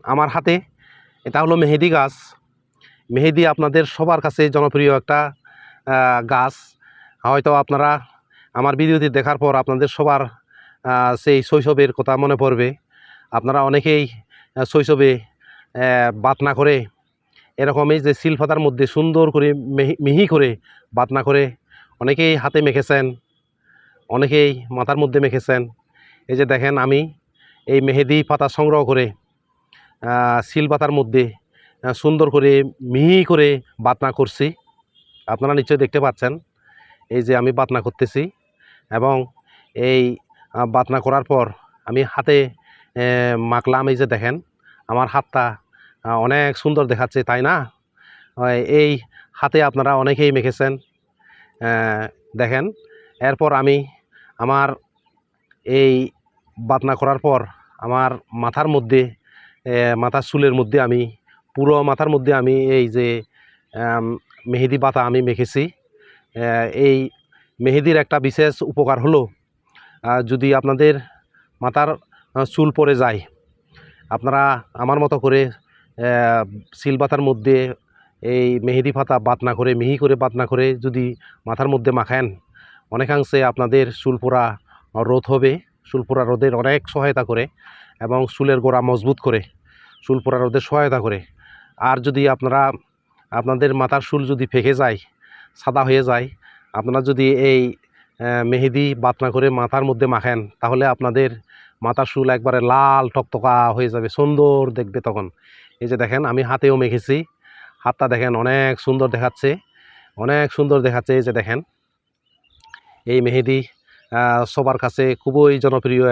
আমার হাতে এটা হলো মেহেদি গাছ। মেহেদি আপনাদের সবার কাছে জনপ্রিয় একটা গাছ। হয়তো আপনারা আমার ভিডিওটি দেখার পর আপনাদের সবার সেই শৈশবের কথা মনে পড়বে। আপনারা অনেকেই শৈশবে বাটনা করে এরকমই যে শিলপাতার মধ্যে সুন্দর করে মিহি করে বাটনা করে অনেকেই হাতে মেখেছেন, অনেকেই মাথার মধ্যে মেখেছেন। এই যে দেখেন আমি এই মেহেদি পাতা সংগ্রহ করে শিলপাতার মধ্যে সুন্দর করে মিহি করে বাটনা করছি। আপনারা নিশ্চয়ই দেখতে পাচ্ছেন এই যে আমি বাটনা করতেছি, এবং এই বাটনা করার পর আমি হাতে মাখলাম। এই যে দেখেন আমার হাতটা অনেক সুন্দর দেখাচ্ছে, তাই না? এই হাতে আপনারা অনেকেই মেখেছেন, দেখেন। এরপর আমি আমার এই বাটনা করার পর আমার মাথার মধ্যে মাথার চুলের মধ্যে আমি পুরো মাথার মধ্যে আমি এই যে মেহেদি পাতা আমি মেখেছি। এই মেহেদির একটা বিশেষ উপকার হলো, যদি আপনাদের মাথার চুল পড়ে যায়, আপনারা আমার মতো করে শিলপাতার মধ্যে এই মেহেদি পাতা বাটনা করে মিহি করে বাটনা করে যদি মাথার মধ্যে মাখেন, অনেকাংশে আপনাদের চুল পড়া রোধ হবে। চুল পড়া রোধের অনেক সহায়তা করে এবং চুলের গোড়া মজবুত করে, চুল পড়া রোধের সহায়তা করে। আর যদি আপনাদের মাথার চুল যদি ফেঁকে যায়, সাদা হয়ে যায়, আপনারা যদি এই মেহেদি বাটনা করে মাথার মধ্যে মাখেন, তাহলে আপনাদের মাথার চুল একবারে লাল টকটকা হয়ে যাবে, সুন্দর দেখবে তখন। এই যে দেখেন আমি হাতেও মেখেছি, হাতটা দেখেন অনেক সুন্দর দেখাচ্ছে, অনেক সুন্দর দেখাচ্ছে। এই যে দেখেন এই মেহেদি সবার কাছে খুবই জনপ্রিয়।